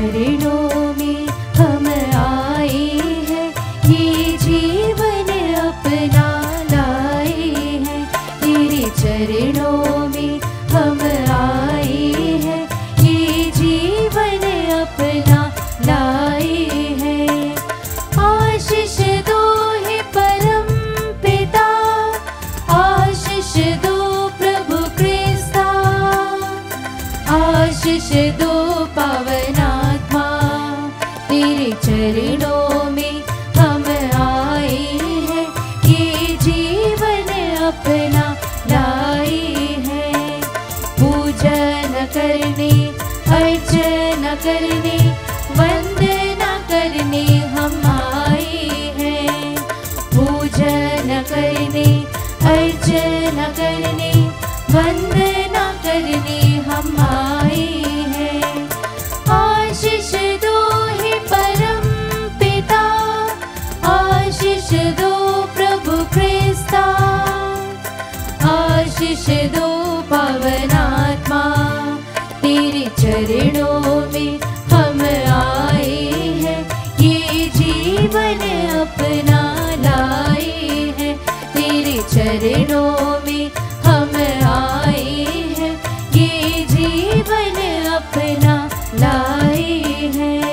चरणों में हम आए हैं, ये जीवन अपना लाए हैं। तेरे चरणों में हम आए हैं, ये जीवन अपना लाए हैं। आशीष दो हे परम पिता, आशीष दो प्रभु क्रिस्ता, आशीष दो पावन आत्मा। तेरे चरणों में हम आए हैं, ये जीवन अपना लाए हैं। पूजन करने, अर्चना करने, वंदना करने हम आए हैं। पूजन करने, अर्चना करने, वंदना करने हम आए हैं। आशीष दो हे परम पिता, आशीष दो प्रभु क्रिस्ता, आशीष दो पावन आत्मा। तेरे चरणों में हम आए हैं, ये जीवन अपना लाए हैं। तेरे चरणों में हम आए हैं, ये जीवन अपना लाए हैं।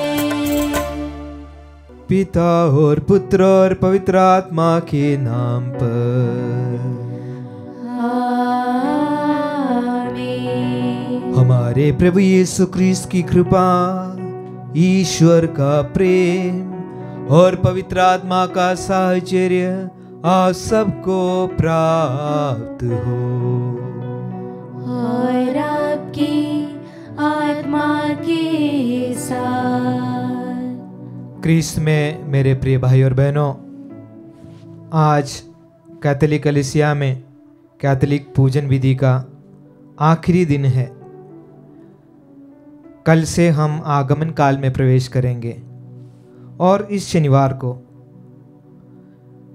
पिता और पुत्र और पवित्र आत्मा के नाम पर आमीन। हमारे प्रभु यीशु क्रिस्त की कृपा, ईश्वर का प्रेम और पवित्र आत्मा का साहचर्य आप सबको प्राप्त हो। और आपकी आत्मा के साथ। क्रिस्त में मेरे प्रिय भाई और बहनों, आज कैथोलिक कलीसिया में कैथोलिक पूजन विधि का आखिरी दिन है। कल से हम आगमन काल में प्रवेश करेंगे और इस शनिवार को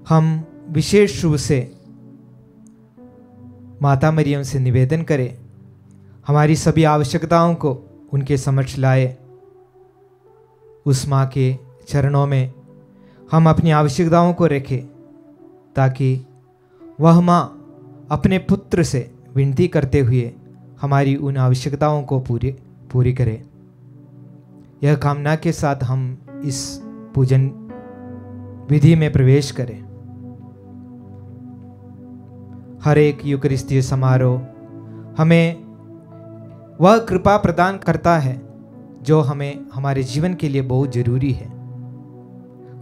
हम विशेष रूप से माता मरियम से निवेदन करें, हमारी सभी आवश्यकताओं को उनके समक्ष लाए। उस माँ के चरणों में हम अपनी आवश्यकताओं को रखें ताकि वह माँ अपने पुत्र से विनती करते हुए हमारी उन आवश्यकताओं को पूरी करे। यह कामना के साथ हम इस पूजन विधि में प्रवेश करें। हर एक यूकरिस्तीय समारोह हमें वह कृपा प्रदान करता है जो हमें हमारे जीवन के लिए बहुत जरूरी है।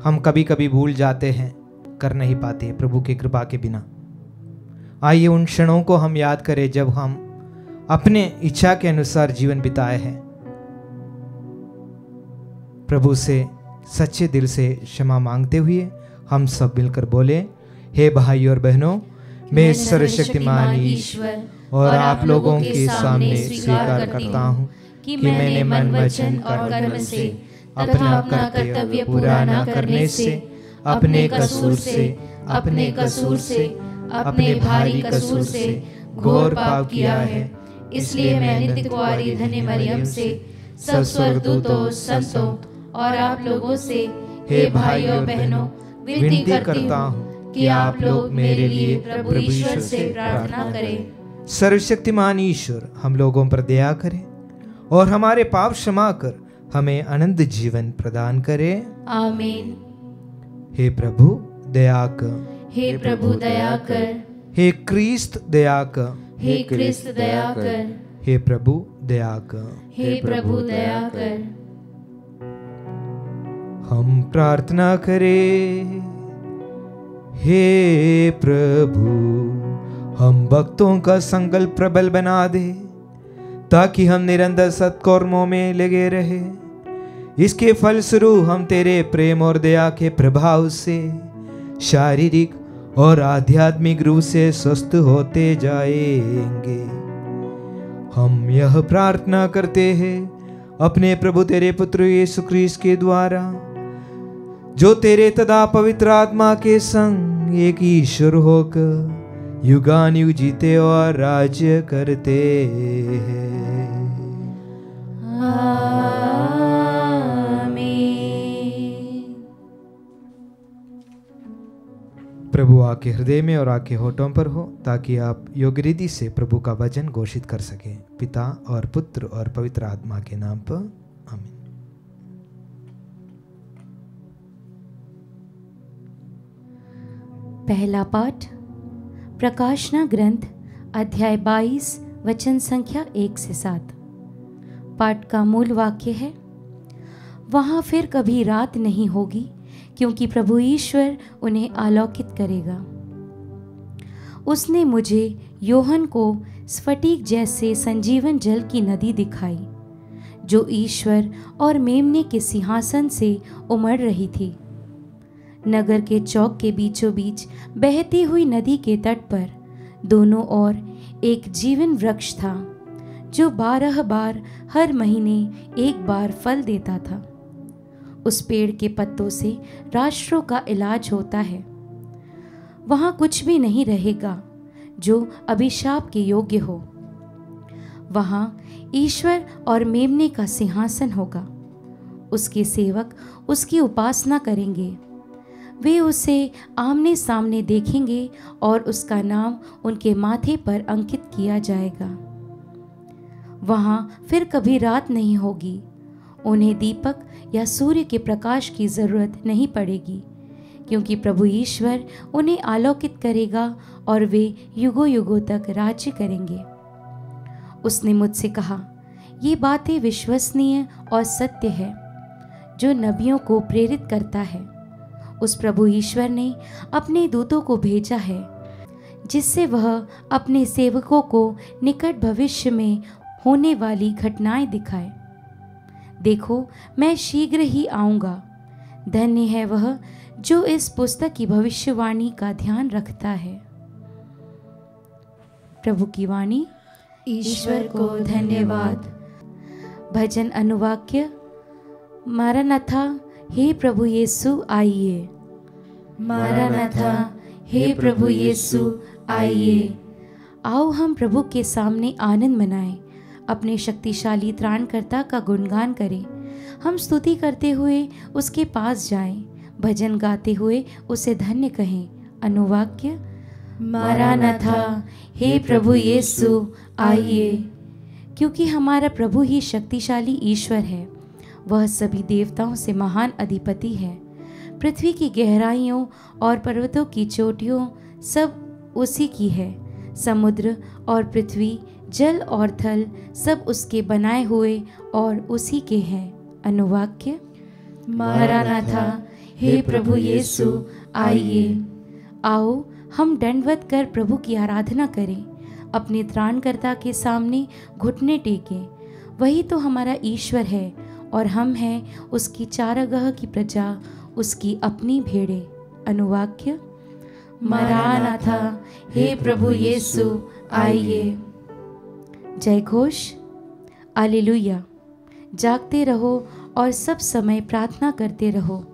हम कभी कभी भूल जाते हैं, कर नहीं पाते प्रभु की कृपा के बिना। आइए उन क्षणों को हम याद करें जब हम अपने इच्छा के अनुसार जीवन बिताए हैं। प्रभु से सच्चे दिल से क्षमा मांगते हुए हम सब मिलकर बोले, हे भाई और बहनों, मैं सर्वशक्तिमान ईश्वर और आप लोगों के सामने स्वीकार करता हूँ कि मैंने मन, वचन और कर्म से अपना कर्तव्य पूरा न करने से, अपने कसूर से, अपने भारी कसूर से घोर पाप किया है। इसलिए मैं नित्य कुंवारी धन्य मरियम से, सब स्वर्गदूतों, संतों और आप लोगों से, हे भाई और बहनों, विनती करता हूँ कि आप लोग मेरे लिए प्रभु ईश्वर से प्रार्थना करें। सर्वशक्तिमान ईश्वर हम लोगों पर दया करे और हमारे पाप क्षमा कर हमें अनंत जीवन प्रदान करे। आमीन। हे प्रभु दया कर, हे प्रभु दया कर, हे क्रिस्त दया कर, हे क्रिस्त दया कर, हे प्रभु दया कर, हे प्रभु दया कर। हम प्रार्थना करें। हे प्रभु, हम भक्तों का संकल्प प्रबल बना दे ताकि हम निरंतर सत्कर्मों में लगे रहे। इसके फलस्वरूप हम तेरे प्रेम और दया के प्रभाव से शारीरिक और आध्यात्मिक रूप से स्वस्थ होते जाएंगे। हम यह प्रार्थना करते हैं अपने प्रभु तेरे पुत्र यीशु क्रिस्त के द्वारा, जो तेरे तथा पवित्र आत्मा के संग एक ईश्वर होकर युगानुयुग जीते और राज्य करते हैं। आमीन। प्रभु आपके हृदय में और आपके होठों पर हो, ताकि आप योग्य रीति से प्रभु का वचन घोषित कर सकें। पिता और पुत्र और पवित्र आत्मा के नाम पर आमीन। पहला पाठ प्रकाशना ग्रंथ अध्याय 22 वचन संख्या 1 से 7। पाठ का मूल वाक्य है, वहाँ फिर कभी रात नहीं होगी, क्योंकि प्रभु ईश्वर उन्हें आलोकित करेगा। उसने मुझे योहन को स्फटिक जैसे संजीवन जल की नदी दिखाई, जो ईश्वर और मेमने के सिंहासन से उमड़ रही थी। नगर के चौक के बीचों बीच बहती हुई नदी के तट पर दोनों ओर एक जीवन वृक्ष था, जो 12 बार हर महीने एक बार फल देता था। उस पेड़ के पत्तों से राष्ट्रों का इलाज होता है। वहाँ कुछ भी नहीं रहेगा जो अभिशाप के योग्य हो। वहाँ ईश्वर और मेमने का सिंहासन होगा। उसके सेवक उसकी उपासना करेंगे। वे उसे आमने सामने देखेंगे और उसका नाम उनके माथे पर अंकित किया जाएगा। वहाँ फिर कभी रात नहीं होगी। उन्हें दीपक या सूर्य के प्रकाश की जरूरत नहीं पड़ेगी, क्योंकि प्रभु ईश्वर उन्हें आलोकित करेगा और वे युगों युगों तक राज्य करेंगे। उसने मुझसे कहा, ये बातें विश्वसनीय और सत्य है, जो नबियों को प्रेरित करता है। उस प्रभु ईश्वर ने अपने दूतों को भेजा है, जिससे वह अपने सेवकों को निकट भविष्य में होने वाली घटनाएं दिखाए। देखो, मैं शीघ्र ही आऊँगा। धन्य है वह जो इस पुस्तक की भविष्यवाणी का ध्यान रखता है। प्रभु की वाणी। ईश्वर को धन्यवाद। भजन अनुवाक्य। मारानाथा, हे प्रभु यीशु आइए। मारानाथा, हे प्रभु यीशु आइए। आओ हम प्रभु के सामने आनंद मनाएं, अपने शक्तिशाली त्राणकर्ता का गुणगान करें। हम स्तुति करते हुए उसके पास जाएं, भजन गाते हुए उसे धन्य कहें। अनुवाक्य। मारानाथा, हे प्रभु यीशु आइए। क्योंकि हमारा प्रभु ही शक्तिशाली ईश्वर है। वह सभी देवताओं से महान अधिपति है। पृथ्वी की गहराइयों और पर्वतों की चोटियों सब उसी की है। समुद्र और पृथ्वी, जल और थल सब उसके बनाए हुए और उसी के हैं। अनुवाक्य। मारानाथा, हे प्रभु यीशु आइए। आओ हम दंडवत कर प्रभु की आराधना करें, अपने त्राणकर्ता के सामने घुटने टेकें। वही तो हमारा ईश्वर है और हम हैं उसकी चारागाह की प्रजा, उसकी अपनी भेड़े। अनुवाक्य। मारानाथा, हे प्रभु यीशु आइए। जय घोष। हालेलुया। जागते रहो और सब समय प्रार्थना करते रहो,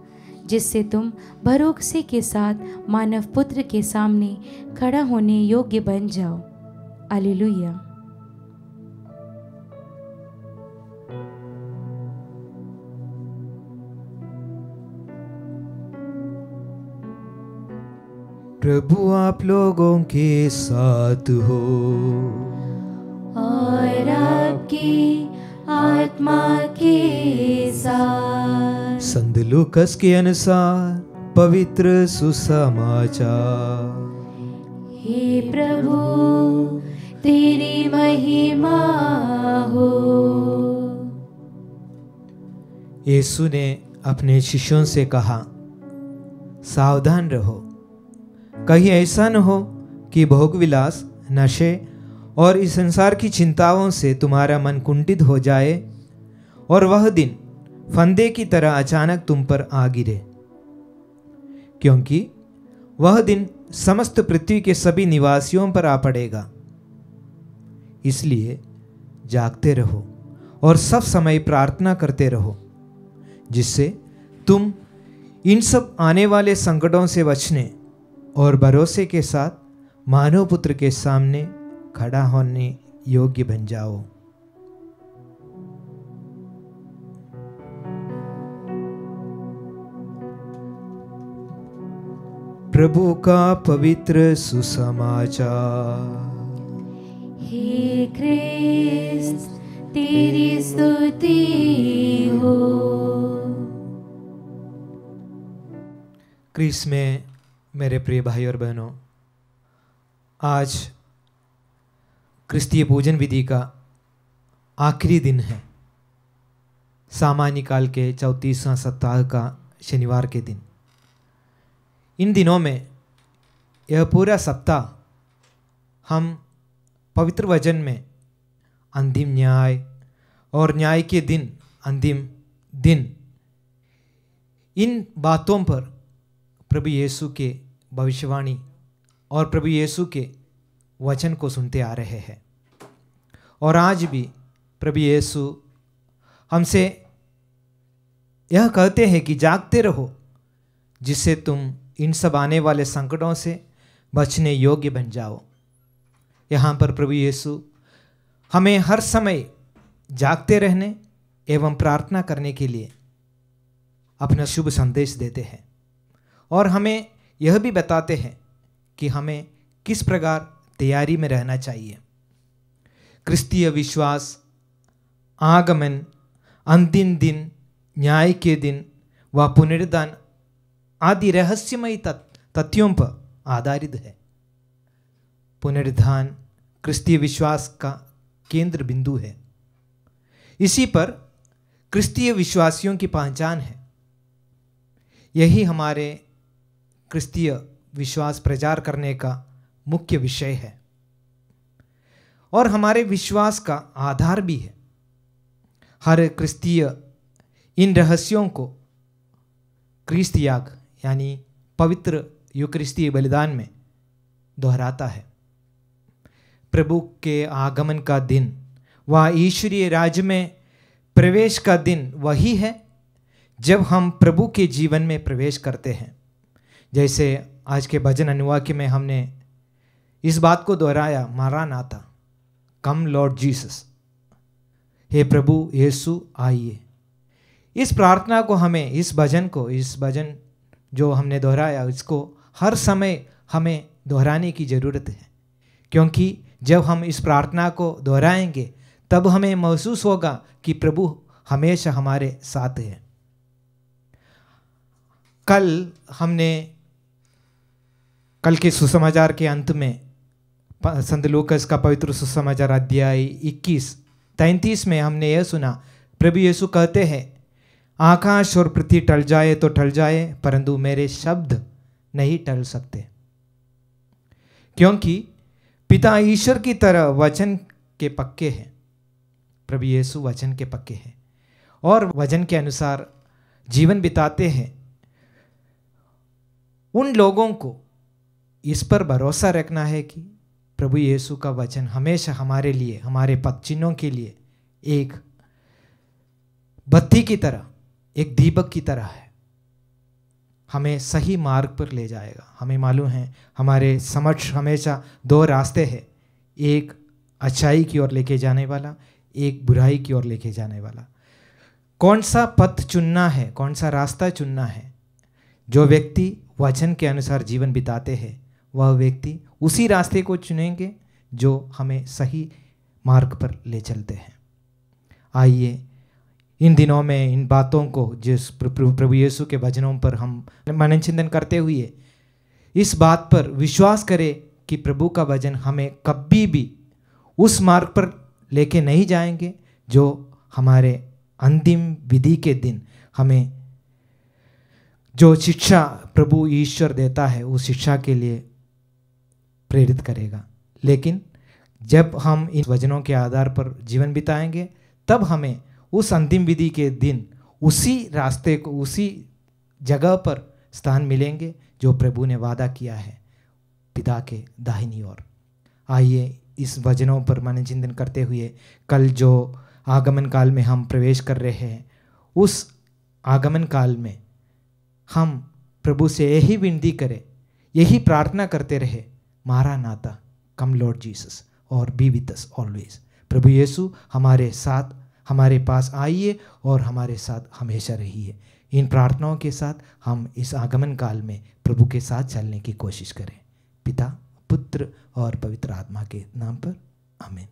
जिससे तुम भरोसे के साथ मानव पुत्र के सामने खड़ा होने योग्य बन जाओ। हालेलुया। प्रभु आप लोगों के साथ हो और आपकी आत्मा के साथ। संत लूकस के अनुसार पवित्र सुसमाचार। हे प्रभु, तेरी महिमा हो। यीशु ने अपने शिष्यों से कहा, सावधान रहो, कहीं ऐसा न हो कि भोग विलास, नशे और इस संसार की चिंताओं से तुम्हारा मन कुंठित हो जाए और वह दिन फंदे की तरह अचानक तुम पर आ गिरे, क्योंकि वह दिन समस्त पृथ्वी के सभी निवासियों पर आ पड़ेगा। इसलिए जागते रहो और सब समय प्रार्थना करते रहो, जिससे तुम इन सब आने वाले संकटों से बचने और भरोसे के साथ मानव पुत्र के सामने खड़ा होने योग्य बन जाओ। प्रभु का पवित्र सुसमाचार। हे क्रिस्त तेरी स्तुति हो। क्रिस्त में मेरे प्रिय भाई और बहनों, आज क्रिस्तीय पूजन विधि का आखिरी दिन है, सामान्य काल के 34वां सप्ताह का शनिवार के दिन। इन दिनों में यह पूरा सप्ताह हम पवित्र वचन में अंतिम न्याय और न्याय के दिन अंतिम दिन, इन बातों पर प्रभु यीशु के भविष्यवाणी और प्रभु यीशु के वचन को सुनते आ रहे हैं। और आज भी प्रभु यीशु हमसे यह कहते हैं कि जागते रहो, जिससे तुम इन सब आने वाले संकटों से बचने योग्य बन जाओ। यहाँ पर प्रभु यीशु हमें हर समय जागते रहने एवं प्रार्थना करने के लिए अपना शुभ संदेश देते हैं और हमें यह भी बताते हैं कि हमें किस प्रकार तैयारी में रहना चाहिए। क्रिस्तीय विश्वास, आगमन, अंतिम दिन, न्याय के दिन व पुनरुत्थान आदि रहस्यमयी तथ्यों पर आधारित है। पुनरुत्थान क्रिस्तीय विश्वास का केंद्र बिंदु है। इसी पर क्रिस्तीय विश्वासियों की पहचान है। यही हमारे क्रिस्तीय विश्वास प्रचार करने का मुख्य विषय है और हमारे विश्वास का आधार भी है। हर क्रिस्तीय इन रहस्यों को क्रिस्त याग यानी पवित्र यूकरिस्तीय बलिदान में दोहराता है। प्रभु के आगमन का दिन व ईश्वरीय राज्य में प्रवेश का दिन वही है जब हम प्रभु के जीवन में प्रवेश करते हैं। जैसे आज के भजन अनुवाक्य में हमने इस बात को दोहराया, मारानाथा, कम लॉर्ड जीसस, हे प्रभु यीशु आइए। इस प्रार्थना को हमें, इस भजन जो हमने दोहराया, इसको हर समय हमें दोहराने की ज़रूरत है, क्योंकि जब हम इस प्रार्थना को दोहराएंगे तब हमें महसूस होगा कि प्रभु हमेशा हमारे साथ है। कल के सुसमाचार के अंत में संत लूकास का पवित्र सुसमाचार अध्याय 21-33 में हमने यह सुना, प्रभु यीशु कहते हैं, आकाश और पृथ्वी टल जाए तो टल जाए, परंतु मेरे शब्द नहीं टल सकते, क्योंकि पिता ईश्वर की तरह वचन के पक्के हैं। प्रभु यीशु वचन के पक्के हैं और वचन के अनुसार जीवन बिताते हैं। उन लोगों को इस पर भरोसा रखना है कि प्रभु यीशु का वचन हमेशा हमारे लिए, हमारे पदचिन्हों के लिए एक बत्ती की तरह, एक दीपक की तरह है, हमें सही मार्ग पर ले जाएगा। हमें मालूम है हमारे समक्ष हमेशा दो रास्ते हैं, एक अच्छाई की ओर लेके जाने वाला, एक बुराई की ओर लेके जाने वाला। कौन सा पथ चुनना है, कौन सा रास्ता चुनना है? जो व्यक्ति वचन के अनुसार जीवन बिताते हैं वह व्यक्ति उसी रास्ते को चुनेंगे जो हमें सही मार्ग पर ले चलते हैं। आइए इन दिनों में इन बातों को, जिस प्रभु यीशु के वचनों पर हम मनन चिंतन करते हुए इस बात पर विश्वास करें कि प्रभु का वचन हमें कभी भी उस मार्ग पर लेके नहीं जाएंगे जो हमारे अंतिम विधि के दिन हमें जो शिक्षा प्रभु ईश्वर देता है उस शिक्षा के लिए प्रेरित करेगा। लेकिन जब हम इन वचनों के आधार पर जीवन बिताएंगे तब हमें उस अंतिम विधि के दिन उसी रास्ते को, उसी जगह पर स्थान मिलेंगे जो प्रभु ने वादा किया है पिता के दाहिनी ओर। आइए इस वचनों पर मन चिंतन करते हुए कल जो आगमन काल में हम प्रवेश कर रहे हैं, उस आगमन काल में हम प्रभु से यही विनती करें, यही प्रार्थना करते रहे, मारानाथा, कम लॉर्ड जीसस और बी विद अस ऑलवेज। प्रभु यीशु हमारे साथ, हमारे पास आइए और हमारे साथ हमेशा रहिए। इन प्रार्थनाओं के साथ हम इस आगमन काल में प्रभु के साथ चलने की कोशिश करें। पिता, पुत्र और पवित्र आत्मा के नाम पर आमीन।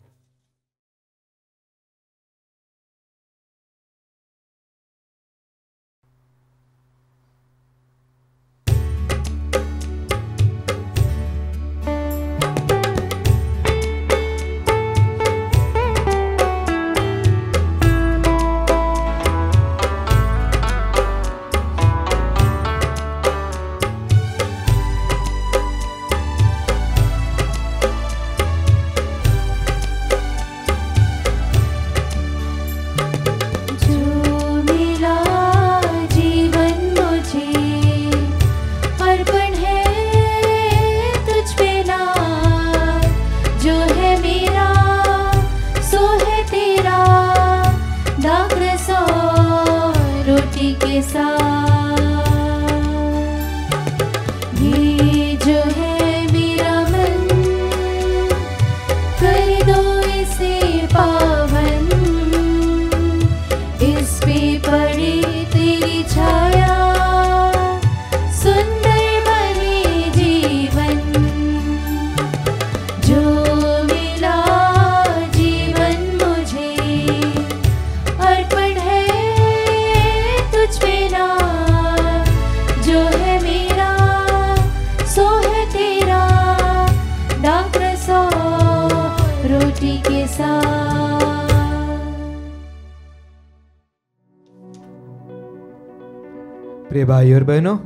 प्रिय भाई और बहनों,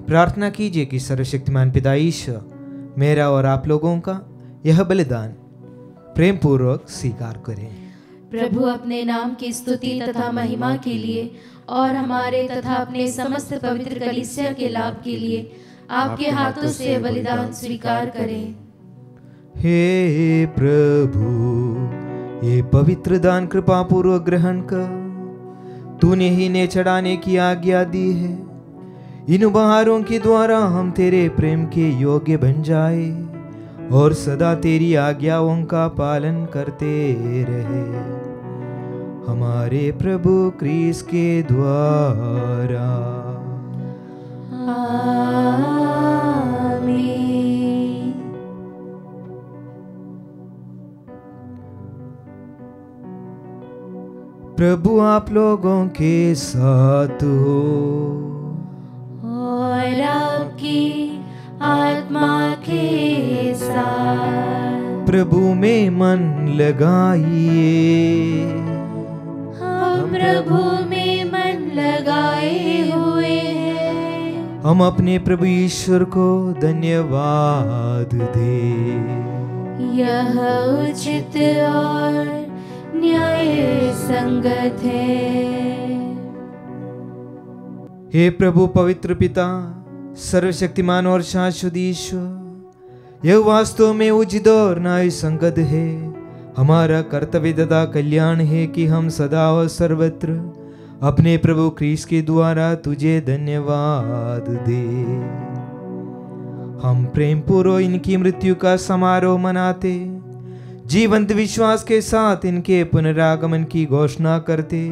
प्रार्थना कीजिए कि सर्वशक्तिमान पिता ईश्वर मेरा और आप लोगों का यह बलिदान प्रेम पूर्वक स्वीकार करें। प्रभु अपने नाम की स्तुति तथा महिमा के लिए और हमारे तथा अपने समस्त पवित्र कलीसिया के लाभ के लिए आपके हाथों से बलिदान स्वीकार करें। हे प्रभु, ये पवित्र दान कृपा पूर्वक ग्रहण कर तूने ही ने चढ़ाने की आज्ञा दी है। इन उपहारों के द्वारा हम तेरे प्रेम के योग्य बन जाए और सदा तेरी आज्ञाओं का पालन करते रहे। हमारे प्रभु क्रिस्त के द्वारा। आमीन। प्रभु आप लोगों के साथ हो और आपकी आत्मा के साथ। प्रभु में मन लगाइए। हम प्रभु में मन लगाए हुए हैं। हम अपने प्रभु ईश्वर को धन्यवाद दें। यह उचित और न्याय संगत है। हे प्रभु पवित्र पिता, सर्वशक्तिमान और शाश्वत ईश्वर, यह वास्तव में उचित और न्याय संगत है। हमारा कर्तव्य तथा कल्याण है कि हम सदा और सर्वत्र अपने प्रभु क्रिस्त के द्वारा तुझे धन्यवाद दे। हम प्रेम पूर्वक इनकी मृत्यु का समारोह मनाते, जीवंत विश्वास के साथ इनके पुनरागमन की घोषणा करते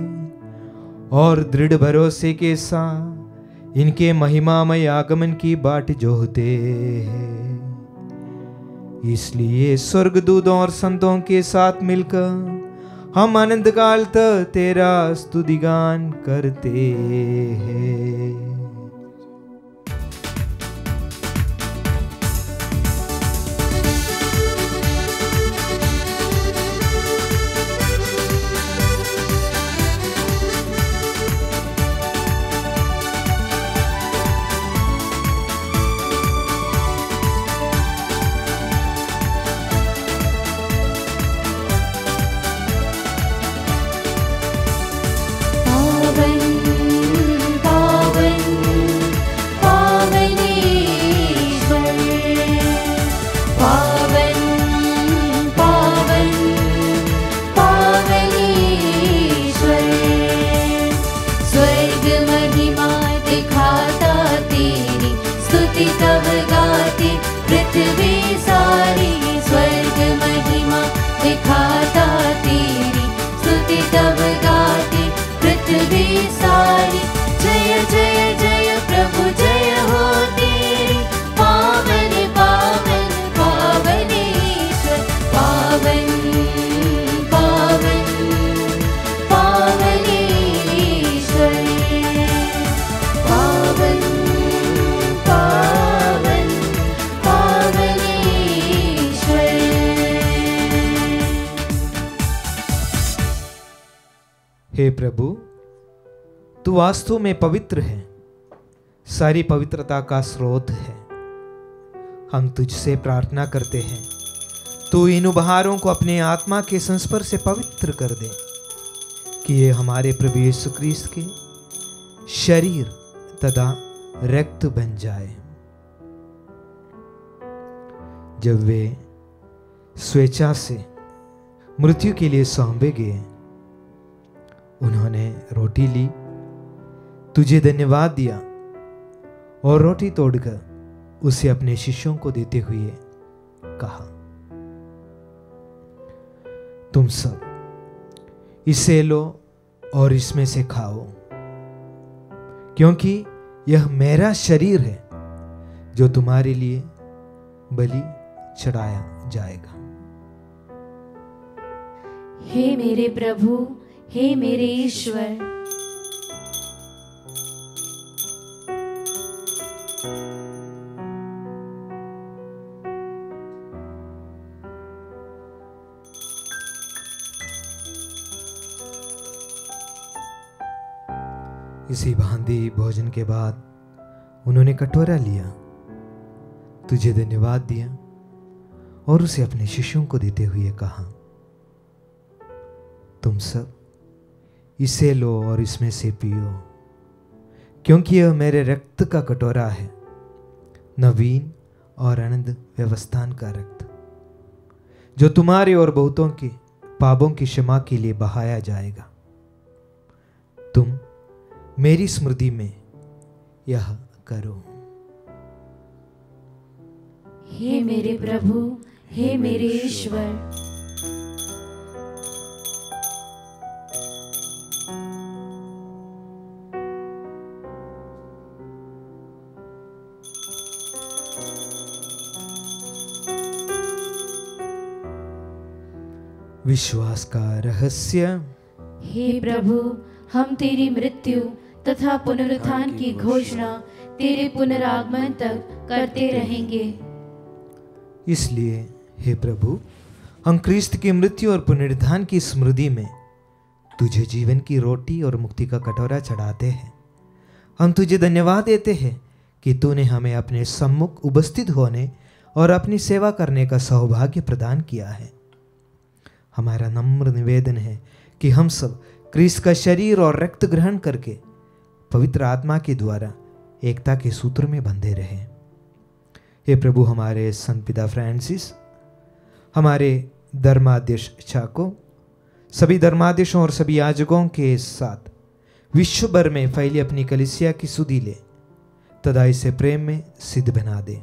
और दृढ़ भरोसे के साथ इनके महिमामय आगमन की बाट जोहते हैं। इसलिए स्वर्गदूतों और संतों के साथ मिलकर हम अनंत काल तक तेरा स्तुतिगान करते हैं। हे प्रभु, तू वास्तव में पवित्र है, सारी पवित्रता का स्रोत है। हम तुझसे प्रार्थना करते हैं, तू इन उपहारों को अपने आत्मा के संस्पर्श से पवित्र कर दे, कि ये हमारे प्रभु यीशु क्रिस्त के शरीर तथा रक्त बन जाए। जब वे स्वेच्छा से मृत्यु के लिए सौंपे गए, उन्होंने रोटी ली, तुझे धन्यवाद दिया और रोटी तोड़कर उसे अपने शिष्यों को देते हुए कहा, तुम सब इसे लो और इसमें से खाओ, क्योंकि यह मेरा शरीर है जो तुम्हारे लिए बलि चढ़ाया जाएगा। हे मेरे प्रभु, हे मेरे ईश्वर, इसी भांति भोजन के बाद उन्होंने कटोरा लिया, तुझे धन्यवाद दिया और उसे अपने शिष्यों को देते हुए कहा, तुम सब इसे लो और इसमें से पियो, क्योंकि यह मेरे रक्त का कटोरा है, नवीन और अनंत व्यवस्थान का रक्त, जो तुम्हारे और बहुतों के पापों की क्षमा के लिए बहाया जाएगा। तुम मेरी स्मृति में यह करो। हे मेरे प्रभु, हे मेरे ईश्वर, विश्वास का रहस्य। हे प्रभु, हम तेरी मृत्यु तथा पुनरुत्थान की घोषणा तेरे पुनरागमन तक करते रहेंगे। इसलिए हे प्रभु, हम क्रिस्त की मृत्यु और पुनरुत्थान की स्मृति में तुझे जीवन की रोटी और मुक्ति का कटोरा चढ़ाते हैं। हम तुझे धन्यवाद देते हैं कि तूने हमें अपने सम्मुख उपस्थित होने और अपनी सेवा करने का सौभाग्य प्रदान किया है। हमारा नम्र निवेदन है कि हम सब क्रिस्त का शरीर और रक्त ग्रहण करके पवित्र आत्मा के द्वारा एकता के सूत्र में बंधे रहें। हे प्रभु, हमारे संत पिता फ्रांसिस, हमारे धर्माध्यक्ष चाको, सभी धर्माध्यक्षों और सभी याजकों के साथ विश्व भर में फैली अपनी कलीसिया की सुधि ले तथा इसे प्रेम में सिद्ध बना दे।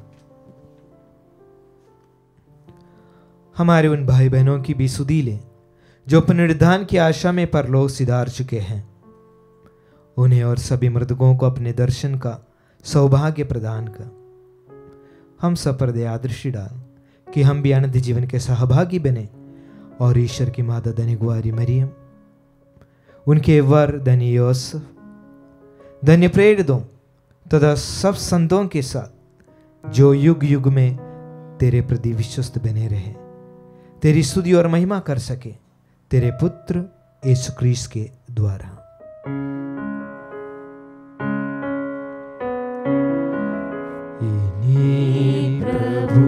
हमारे उन भाई बहनों की भी सुधि ले जो पुनरुत्थान की आशा में परलोक सिधार चुके हैं, उन्हें और सभी मृतकों को अपने दर्शन का सौभाग्य प्रदान कर। हम सब पर दया दृष्टि डाल कि हम भी अनंत जीवन के सहभागी बने और ईश्वर की माता धन्य कुंवारी मरियम, उनके वर धन्य यूसुफ, धन्य प्रेरितों तथा सब संतों के साथ जो युग युग में तेरे प्रति विश्वस्त बने रहे, तेरी स्तुति और महिमा कर सके, तेरे पुत्र यीशु क्रिस्त के द्वारा। इन्हीं प्रभु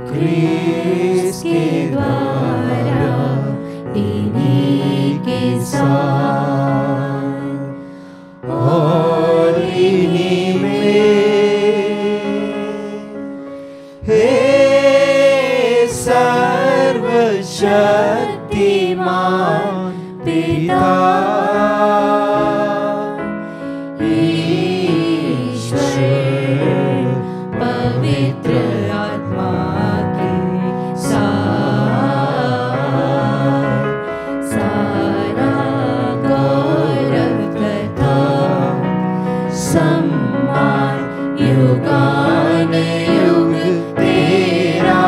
क्रिस्त के द्वारा, इन्हीं के साथ और इन्हीं में, हे सर्वशक्तिमान पिता पवित्र आत्मा के साथ सारा गौरव तथा सम्मान युगानुयुग तेरा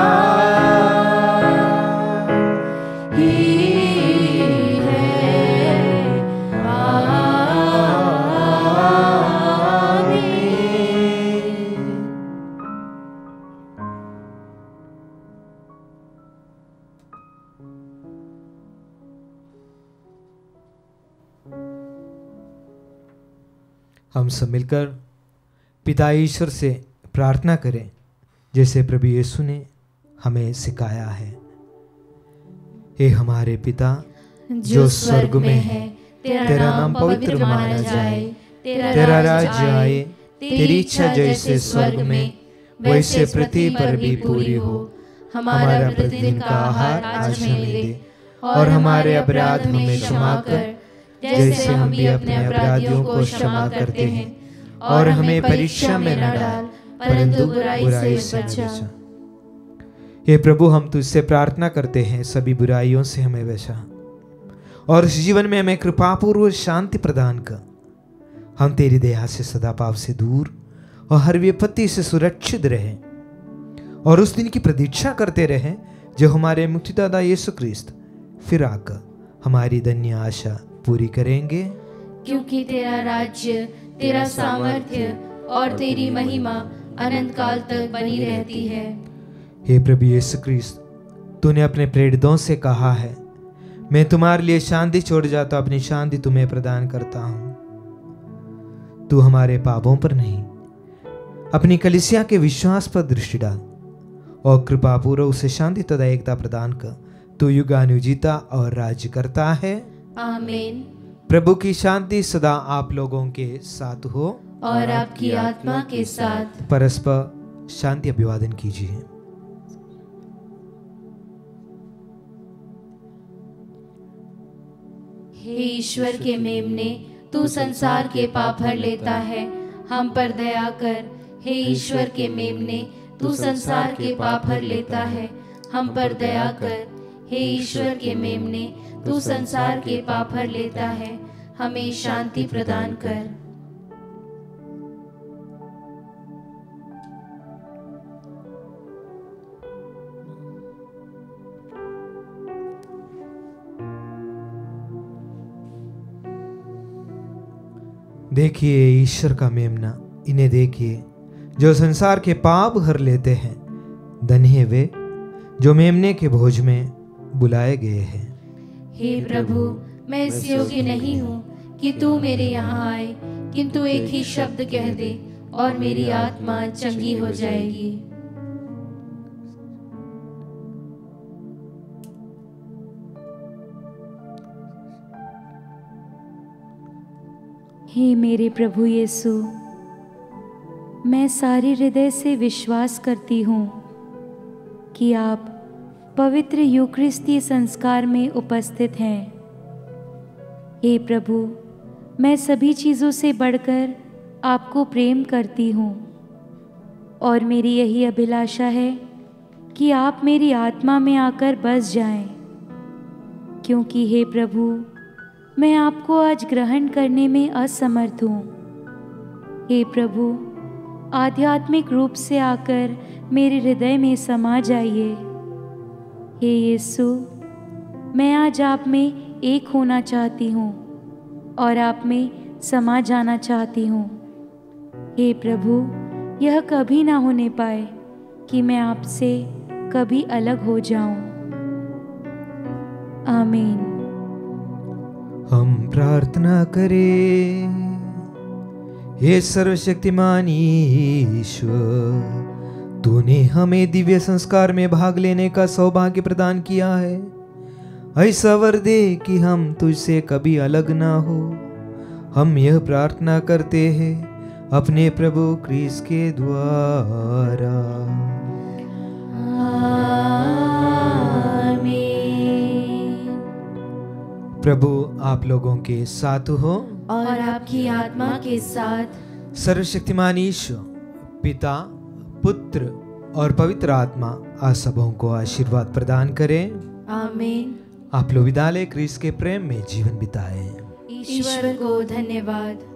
ही है। हम सब मिलकर पिता ईश्वर से प्रार्थना करें जैसे प्रभु यीशु ने हमें सिखाया है। हे हमारे पिता जो स्वर्ग में है, तेरा नाम पवित्र माना जाए, तेरा राज्य आए, तेरी इच्छा जैसे स्वर्ग में वैसे पृथ्वी पर भी पूरी हो। हमारा प्रतिदिन का आहार आज हमें दे, और हमारे अपराध हमें क्षमा कर जैसे हम भी अपने अपराधियों को क्षमा करते हैं, और हमें परीक्षा में न डाल परंतु बुराई से बचा। हे प्रभु, हम तुझसे प्रार्थना करते हैं सभी बुराइयों से हमें बचा और इस जीवन में हमें कृपापूर्व शांति प्रदान कर। हम तेरी दया से सदा पाप से दूर और हर विपत्ति से सुरक्षित रहें और उस दिन की प्रतीक्षा करते रहें जो हमारे मुक्तिदाता यीशु क्रिस्त फिर आकर हमारी धन्य आशा पूरी करेंगे। क्योंकि तेरा राज्य, तेरा सामर्थ्य और तेरी महिमा अनंत काल तक बनी रहती है। हे प्रभु यीशु क्रिस्त, तूने अपने प्रेरितों से कहा है, मैं तुम्हारे लिए शांति छोड़ जाता हूं, अपनी शांति तुम्हें प्रदान करता हूं। तू हमारे पापों पर नहीं, अपनी कलीसिया के विश्वास पर दृष्टि डाल और कृपापूर्वक उसे शांति तथा एकता प्रदान कर। तू युगानुयुग जीता और राज्य करता है। आमीन। प्रभु की शांति सदा आप लोगों के साथ हो और आपकी आत्मा के साथ। परस्पर शांति अभिवादन कीजिए। हे ईश्वर के मेमने, तू संसार के पाप हर लेता है, हम पर दया कर। हे ईश्वर के मेमने, तू संसार के पाप हर लेता है, हम पर दया कर। हे ईश्वर के मेमने, तू संसार के पाप हर लेता है, हमें शांति प्रदान कर। देखिए ईश्वर का मेमना, इन्हें देखिए जो संसार के पाप हर लेते हैं। धन्य वे जो मेमने के भोज में बुलाए गए हैं। हे प्रभु, मैं इस योग्य नहीं हूँ कि तू मेरे यहाँ आए, किंतु एक ही शब्द कह दे और मेरी आत्मा चंगी हो जाएगी। हे मेरे प्रभु यीशु, मैं सारे हृदय से विश्वास करती हूँ कि आप पवित्र यूकरिस्तीय संस्कार में उपस्थित हैं। हे प्रभु, मैं सभी चीज़ों से बढ़कर आपको प्रेम करती हूँ और मेरी यही अभिलाषा है कि आप मेरी आत्मा में आकर बस जाएं, क्योंकि हे प्रभु, मैं आपको आज ग्रहण करने में असमर्थ हूँ। हे प्रभु, आध्यात्मिक रूप से आकर मेरे हृदय में समा जाइए। हे यीशु, मैं आज आप में एक होना चाहती हूँ और आप में समा जाना चाहती हूँ। हे प्रभु, यह कभी ना होने पाए कि मैं आपसे कभी अलग हो जाऊं। आमीन। हम प्रार्थना करें। हे सर्वशक्तिमान ईश्वर, तूने हमें दिव्य संस्कार में भाग लेने का सौभाग्य प्रदान किया है। ऐसा वर दे कि हम तुझसे कभी अलग ना हो। हम यह प्रार्थना करते हैं अपने प्रभु क्रिस्त के द्वारा। प्रभु आप लोगों के साथ हो और आपकी आत्मा के साथ। सर्वशक्तिमान ईश्वर पिता, पुत्र और पवित्र आत्मा आप सबों को आशीर्वाद प्रदान करें। आमीन। आप लोग विदा लें, क्रिस्त के प्रेम में जीवन बिताएं। ईश्वर को धन्यवाद।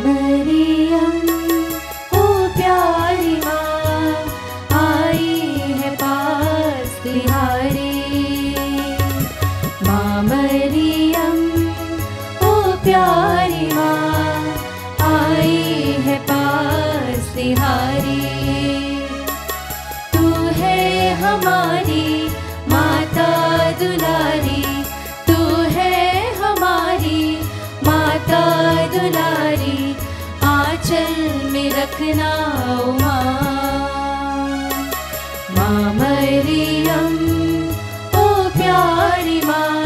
मरियम ओ प्यारी माँ आई प्यारी माँ आई है पास तिहारी। तू है हमारी माता दुलारी, तू है हमारी माता दुलारी, आंचल में रखना ओ माँ। माँ मरियम ओ प्यारी माँ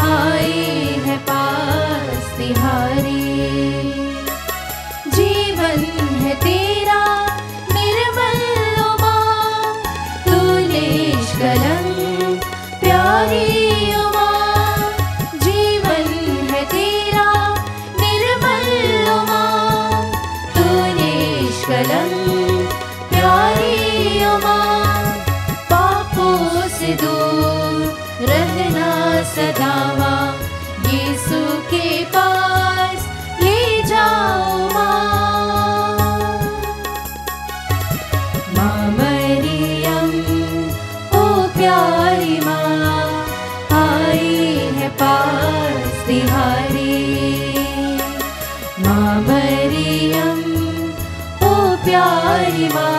आई है पास तिहारी। जीवन है तेरा निर्मल ओ माँ, तू निष्कलंक प्यारी ओ माँ। जीवन है तेरा निर्मल ओ माँ, तू निष्कलंक प्यारी ओ माँ। पापों से दूर रहना सदा माँ, यीशु के पास ले जाओ माँ। माँ मरियम ओ प्यारी माँ आई है पास तिहारी। माँ मरियम ओ प्यारी माँ